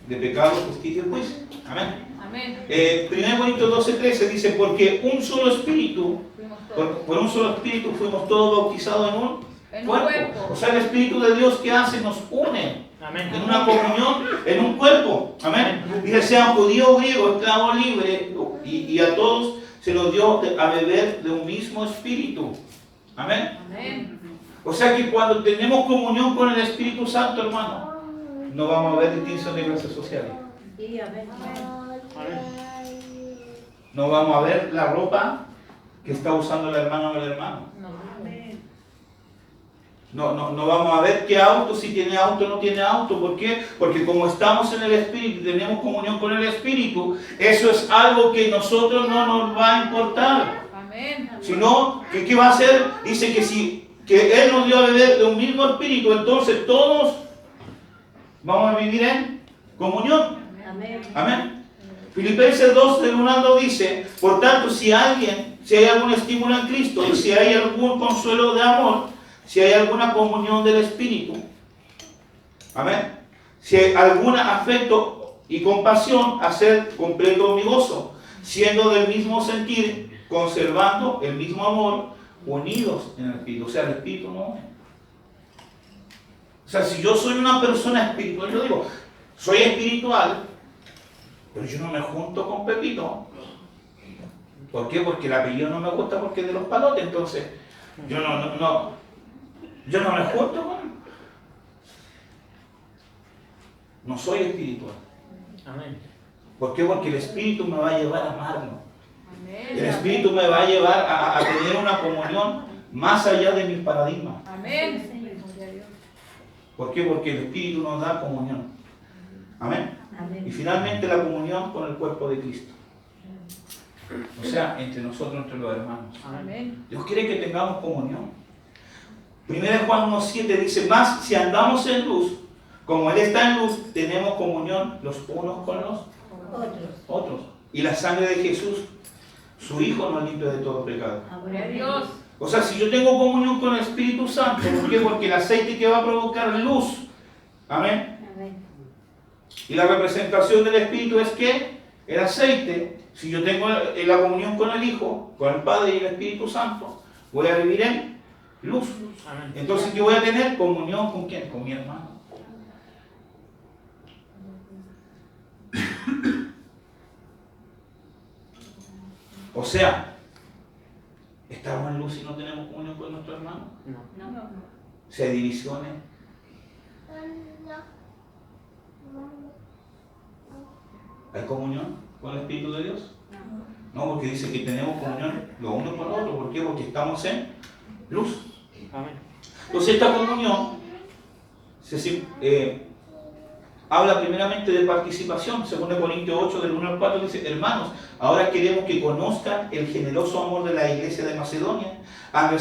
de pecado, justicia y juicio. Amén. Amén. 1 Corintios 12:13 dice, porque un solo Espíritu, Fuimos todos. por un solo Espíritu fuimos todos bautizados en un En un cuerpo. cuerpo. O sea, el Espíritu de Dios, ¿qué hace? Nos une Amén. en una comunión, en un cuerpo. Amén. Dice, sean judío o griego, esclavo o libre, y a todos se nos dio a beber de un mismo Espíritu. Amén. Amén. O sea que cuando tenemos comunión con el Espíritu Santo, hermano, no vamos a ver distinción de clases sociales. Sí, amén. No vamos a ver la ropa que está usando la hermana o el hermano. No vamos a ver qué auto, si tiene auto o no tiene auto. ¿Por qué? Porque como estamos en el Espíritu y tenemos comunión con el Espíritu, eso es algo que a nosotros no nos va a importar. Amén. Sino, que ¿qué va a hacer? Dice que Él nos dio a beber de un mismo Espíritu, entonces todos vamos a vivir en comunión. Amén. Amén. Filipenses 2 del 1 al 2 dice, por tanto, si hay algún estímulo en Cristo, y si hay algún consuelo de amor, si hay alguna comunión del Espíritu, amén, si hay algún afecto y compasión, hacer completo mi gozo, siendo del mismo sentir, conservando el mismo amor, unidos en el Espíritu. O sea, el Espíritu no une. O sea, si yo soy una persona espiritual, yo digo, soy espiritual, pero yo no me junto con Pepito, ¿Por qué? Porque el apellido no me gusta porque es de los palotes, entonces yo no me junto con él. No soy espiritual. Amén. ¿Por qué? Porque el Espíritu me va a llevar a amarlo. El Amén. Espíritu me va a llevar a tener una comunión más allá de mis paradigmas. Amén. Gloria a Dios. ¿Por qué? Porque el Espíritu nos da comunión. Amén. Amén. Y finalmente la comunión con el cuerpo de Cristo. O sea, entre nosotros, entre los hermanos. Amén. Dios quiere que tengamos comunión. 1 Juan 1:7 dice, más si andamos en luz, como Él está en luz, tenemos comunión los unos con los otros. Y la sangre de Jesús, su Hijo, nos limpia de todo pecado. Gloria a Dios. O sea, si yo tengo comunión con el Espíritu Santo, ¿por qué? Porque el aceite que va a provocar luz. Amén. Amén. Y la representación del Espíritu es que el aceite, si yo tengo la comunión con el Hijo, con el Padre y el Espíritu Santo, voy a vivir en luz. Amén. Entonces, ¿qué voy a tener? Comunión con quién? Con mi hermano. O sea, ¿estamos en luz y no tenemos comunión con nuestro hermano? No. No. Si hay divisiones. ¿Hay comunión con el Espíritu de Dios? No, porque dice que tenemos comunión los unos con los otros. ¿Por qué? Porque estamos en luz. Amén. Entonces esta comunión habla primeramente de participación. Según Corintios 8, del 1 al 4, dice, hermanos, ahora queremos que conozcan el generoso amor de la iglesia de Macedonia, que han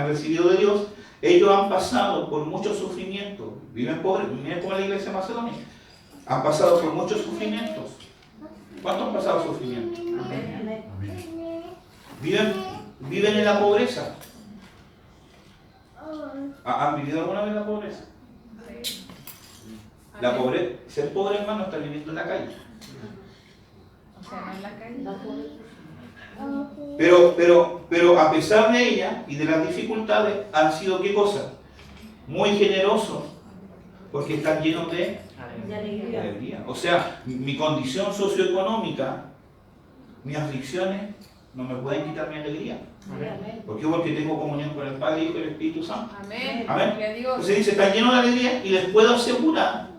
recibido de Dios. Ellos han pasado por muchos sufrimientos. Viven pobres, miren como la iglesia de Macedonia. Han pasado por muchos sufrimientos. ¿Cuántos han pasado sufrimientos? Amén. Viven en la pobreza. ¿Han vivido alguna vez la pobreza? La pobreza, ser pobre, hermano, está viviendo en la calle. O sea, no en la calle. Pero a pesar de ella y de las dificultades, han sido ¿qué cosa? Muy generosos, porque están llenos de De alegría. alegría. O sea, mi condición socioeconómica, mis aflicciones, no me pueden quitar mi alegría. Amén. ¿Por qué? Porque tengo comunión con el Padre, Hijo y el Espíritu Santo. Amén. Amén. Gloria a Dios. Entonces dice, están llenos de alegría y les puedo asegurar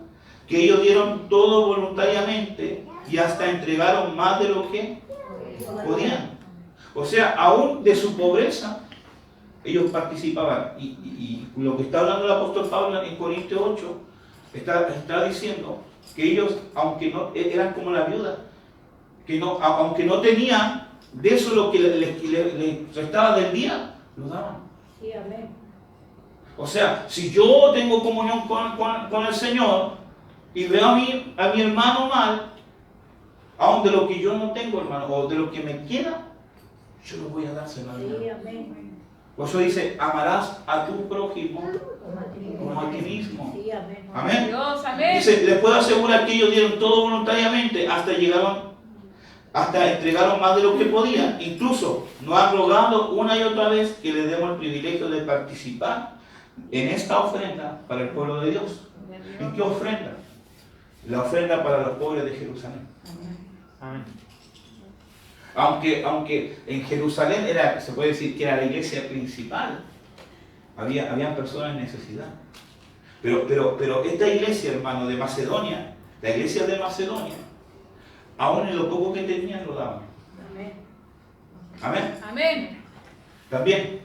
que ellos dieron todo voluntariamente y hasta entregaron más de lo que podían. O sea, aún de su pobreza, ellos participaban. Y lo que está hablando el apóstol Pablo en Corintios 8, está diciendo que ellos, aunque no eran como la viuda, que no, aunque no tenían de eso lo que les restaba del día, lo daban. Sí, amén. O sea, si yo tengo comunión con el Señor y veo a mi hermano mal, aun de lo que yo no tengo, hermano, o de lo que me queda, yo lo voy a dar, hermano. Sí, amén. Por eso dice, amarás a tu prójimo como a ti mismo. Sí, amén. Amén. Dios, amén. Dice, les puedo asegurar que ellos dieron todo voluntariamente hasta entregaron más de lo que podían. Incluso nos han rogado una y otra vez que les demos el privilegio de participar en esta ofrenda para el pueblo de Dios. ¿En qué ofrenda? La ofrenda para los pobres de Jerusalén. Amén. Aunque en Jerusalén se puede decir que era la iglesia principal, habían personas en necesidad. Pero esta iglesia, hermano, de Macedonia, la iglesia de Macedonia, aún en lo poco que tenían lo daban. Amén. Amén. Amén. También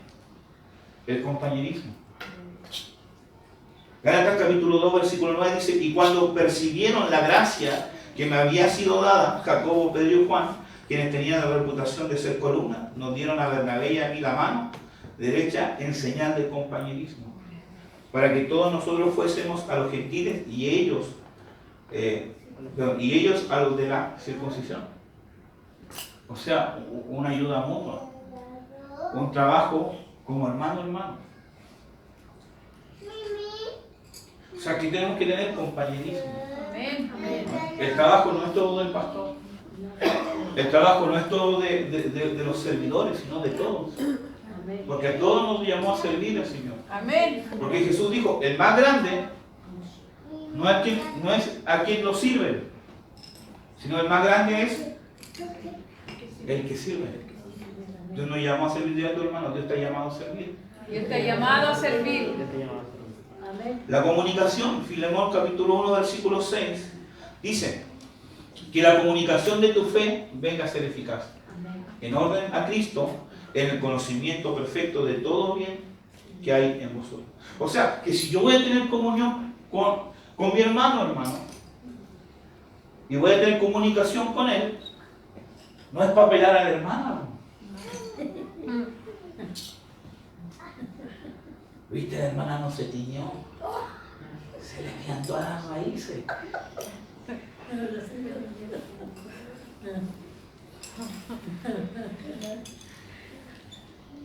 el compañerismo. Gálatas capítulo 2, versículo 9 dice, y cuando percibieron la gracia que me había sido dada, Jacobo, Pedro y Juan, quienes tenían la reputación de ser columna, nos dieron a Bernabé y a mí la mano derecha en señal de compañerismo, para que todos nosotros fuésemos a los gentiles y ellos a los de la circuncisión. O sea, una ayuda mutua, un trabajo como hermano a hermano. O sea, aquí tenemos que tener compañerismo. Amén. Amén. El trabajo no es todo del pastor. El trabajo no es todo de los servidores, sino de todos. Amén. Porque a todos nos llamó a servir el Señor. Amén. Porque Jesús dijo, el más grande no es a quien lo sirve, sino el más grande es El que sirve. Dios nos llamó a servir a tu hermano, Dios te ha llamado a servir. Dios te ha llamado a servir. Yo te llamo a servir. Amén. La comunicación, Filemón capítulo 1, versículo 6, dice que la comunicación de tu fe venga a ser eficaz. Amén. En orden a Cristo, en el conocimiento perfecto de todo bien que hay en vosotros. O sea, que si yo voy a tener comunión con mi hermano, y voy a tener comunicación con él, no es para pelar a la hermana. ¿Viste? La hermana no se tiñó. Se le quedan todas las raíces.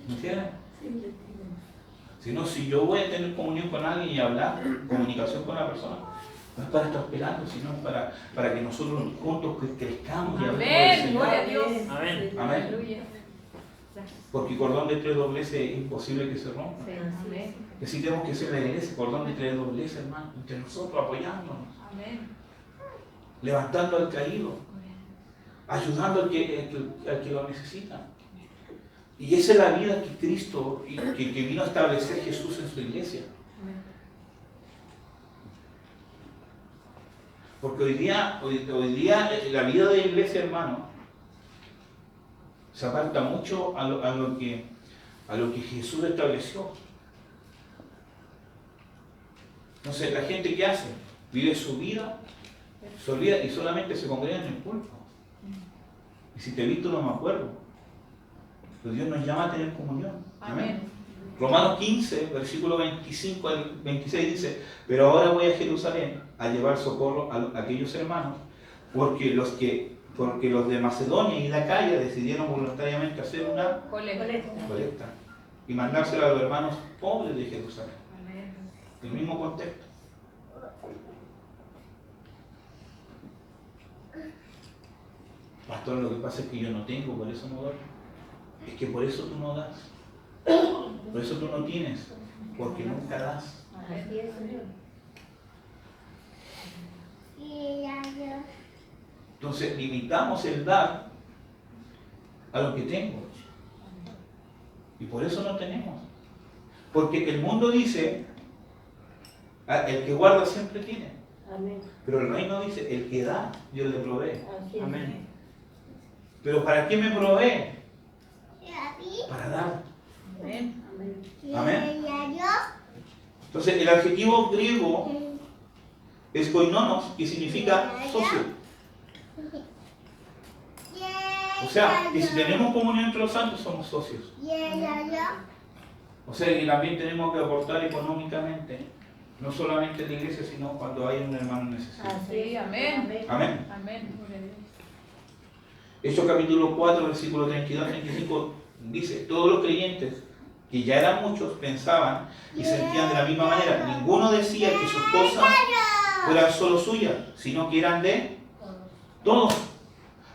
¿Me entiendes? Sino si yo voy a tener comunión con alguien y hablar, comunicación con la persona, no es para estar pelando, sino para que nosotros juntos crezcamos y hablemos del Amén. Señor. Gloria a Dios. Amén. Amén. Aleluya. Porque cordón de tres dobleces es imposible que se rompa. Amén. Que sí tenemos que ser la iglesia, cordón de tres dobleces, hermano, entre nosotros, apoyándonos, Amén. levantando al caído, ayudando al que lo necesita. Y esa es la vida que Cristo, que vino a establecer Jesús en su iglesia. Porque hoy día la vida de la iglesia, hermano, se aparta mucho a lo que Jesús estableció. Entonces, la gente que hace, vive su vida, se olvida y solamente se congrega en el culto. Y si te he visto, no me acuerdo. Pero Dios nos llama a tener comunión. Amén. Romanos 15, versículo 25 al 26 dice: pero ahora voy a Jerusalén a llevar socorro a aquellos hermanos, porque los de Macedonia y de Acaya decidieron voluntariamente hacer una colecta y mandársela a los hermanos pobres de Jerusalén. El mismo contexto. Pastor, lo que pasa es que yo no tengo, por eso no doy. Es que por eso tú no das. Por eso tú no tienes, porque nunca das. Así es, Señor. Entonces limitamos el dar a lo que tengo. Y por eso no tenemos. Porque el mundo dice, el que guarda siempre tiene. Amén. Pero el reino dice, el que da, Dios le provee. Así es. Amén. Pero ¿para qué me provee? Para dar. Amén. Amén. Amén. Entonces el adjetivo griego es koinonos, que significa socio. O sea, que si tenemos comunión entre los santos, somos socios. O sea, que también tenemos que aportar económicamente, no solamente en la iglesia, sino cuando hay un hermano necesitado. Así es. Sí, amén. Amén. Amén. Gloria a Dios. Hechos capítulo 4, versículo 32-35 dice: todos los creyentes, que ya eran muchos, pensaban y sentían de la misma manera. Ninguno decía que sus cosas fueran solo suyas, sino que eran de todos.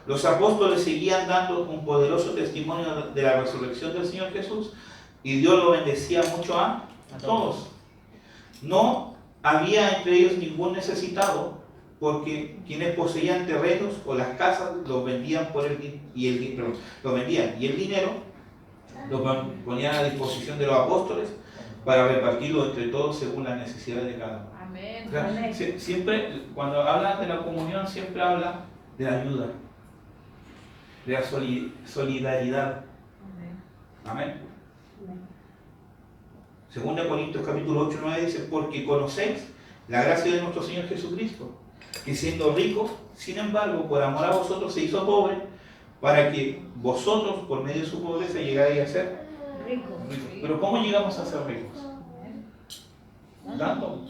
Los apóstoles seguían dando un poderoso testimonio de la resurrección del Señor Jesús, y Dios lo bendecía mucho a todos. No había entre ellos ningún necesitado, porque quienes poseían terrenos o las casas los vendían y el dinero lo ponían a disposición de los apóstoles para repartirlo entre todos según las necesidades de cada uno. Amén. O sea, siempre, cuando habla de la comunión, siempre habla de la ayuda, de la solidaridad. Amén. Según de Corintios capítulo 8-9 dice: porque conocéis la gracia de nuestro Señor Jesucristo, que siendo rico, sin embargo, por amor a vosotros se hizo pobre, para que vosotros, por medio de su pobreza, llegarais a ser Rico. ricos. Pero ¿cómo llegamos a ser ricos? Dando.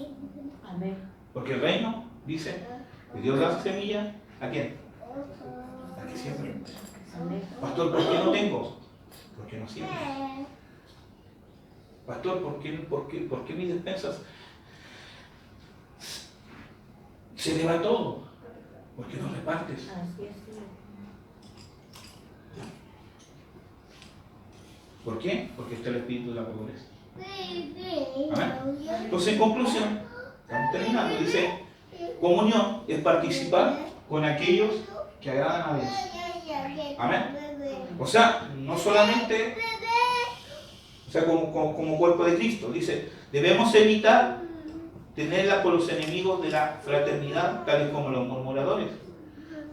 Amén. Porque el reino dice que Dios da semilla, ¿a quién? A que siempre. Amén. Pastor, ¿por qué no tengo? Porque no siembro. Pastor, ¿por qué mis despensas se le va todo? Porque no repartes. Así es, Señor. ¿Por qué? Porque está el espíritu de la pobreza. Amén. Entonces, en conclusión, estamos terminando. Dice: comunión es participar con aquellos que agradan a Dios. Amén. O sea, no solamente, o sea, como cuerpo de Cristo, dice, debemos evitar tenerla con los enemigos de la fraternidad, tales como los murmuradores.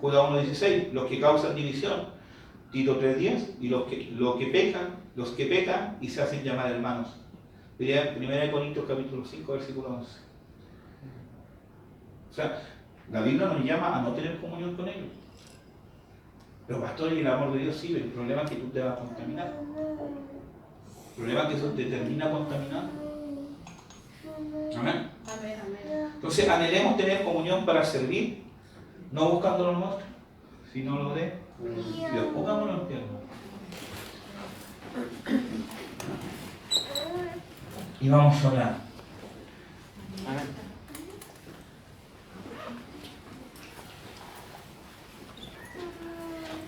Judas 1:16, los que causan división. Tito 3:10, y los que pecan y se hacen llamar hermanos. 1 Corintios capítulo 5, versículo 11. O sea, la Biblia nos llama a no tener comunión con ellos. Los pastores y el amor de Dios sirven. El problema es que tú te vas a contaminar. El problema es que eso te termina contaminando. Amén. Amén, amén. Entonces anhelemos tener comunión para servir, no buscando lo nuestro, sino lo de Dios. Pongámoslo en pie, hermano. Y vamos a orar. Amén.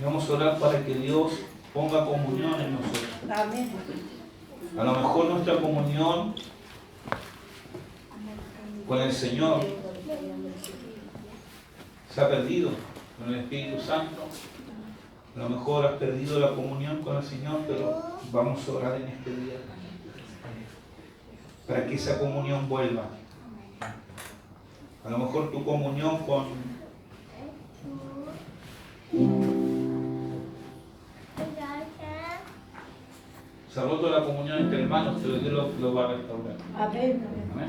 Y vamos a orar para que Dios ponga comunión en nosotros. Amén. A lo mejor nuestra comunión con el Señor se ha perdido con el Espíritu Santo. A lo mejor has perdido la comunión con el Señor, pero vamos a orar en este día para que esa comunión vuelva. A lo mejor tu comunión se ha roto la comunión entre hermanos, pero Dios lo va a restaurar. Amén. Amén.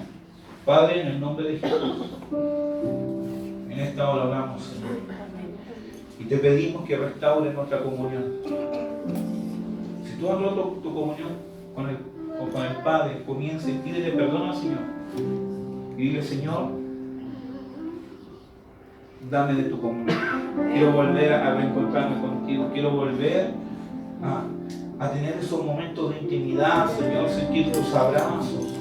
Padre, en el nombre de Jesús, en esta hora oramos, Señor, y te pedimos que restaures nuestra comunión. Si tú has roto tu comunión con el Padre, comienza y pídele perdón al Señor. Y dile, Señor, dame de tu comunión. Quiero volver a reencontrarme contigo. Quiero volver a tener esos momentos de intimidad, Señor, sentir tus abrazos.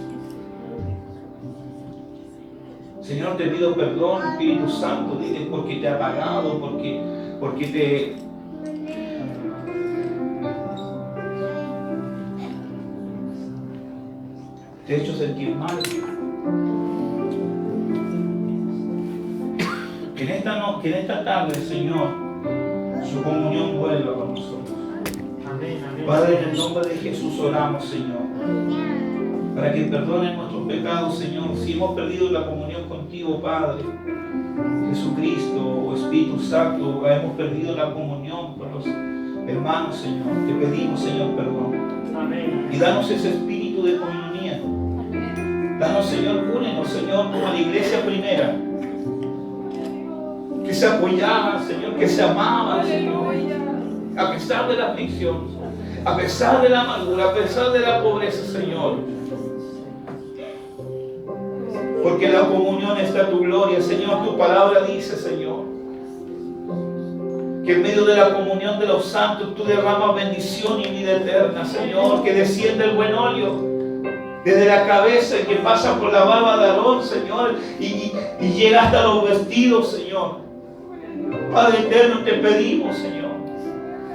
Señor, te pido perdón, Espíritu Santo, dile porque te he apagado, porque te he hecho sentir mal. Que en esta tarde, Señor, su comunión vuelva con nosotros. Amén, amén. Padre, en el nombre de Jesús oramos, Señor, para que perdonen nuestros pecados, Señor. Si hemos perdido la comunión contigo, Padre, Jesucristo o Espíritu Santo, hemos perdido la comunión con los hermanos, Señor, te pedimos, Señor, perdón. Amén. Y danos ese espíritu de comunión. Danos, Señor, únenos, Señor, como la iglesia primera, que se apoyaba, Señor, que se amaba, Señor, a pesar de la aflicción, a pesar de la amargura, a pesar de la pobreza, Señor. Porque en la comunión está tu gloria, Señor. Tu palabra dice, Señor, que en medio de la comunión de los santos tú derramas bendición y vida eterna, Señor. Que desciende el buen óleo desde la cabeza y que pasa por la barba de Aarón, Señor, y llega hasta los vestidos, Señor. Padre eterno, te pedimos, Señor,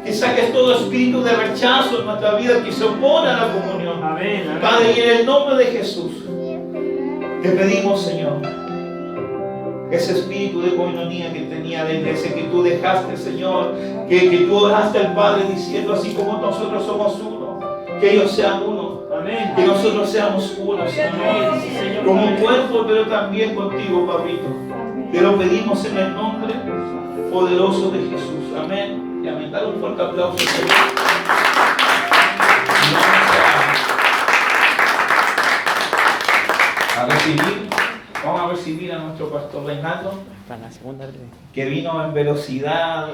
que saques todo espíritu de rechazo en nuestra vida que se opone a la comunión. Amén, amén. Padre, y en el nombre de Jesús, te pedimos, Señor, ese espíritu de coinonía que tenía de iglesia, que tú dejaste, Señor, que tú dejaste al Padre diciendo, así como nosotros somos uno, que ellos sean uno, Amén. que nosotros seamos uno, Señor, Amén, sí, Señor. como un cuerpo, pero también contigo, Papito. Te lo pedimos en el nombre poderoso de Jesús. Amén. Y amén. Dale un fuerte aplauso, Señor. Y vamos a recibir a nuestro pastor Reinaldo, Para la segunda vez. que vino en velocidad.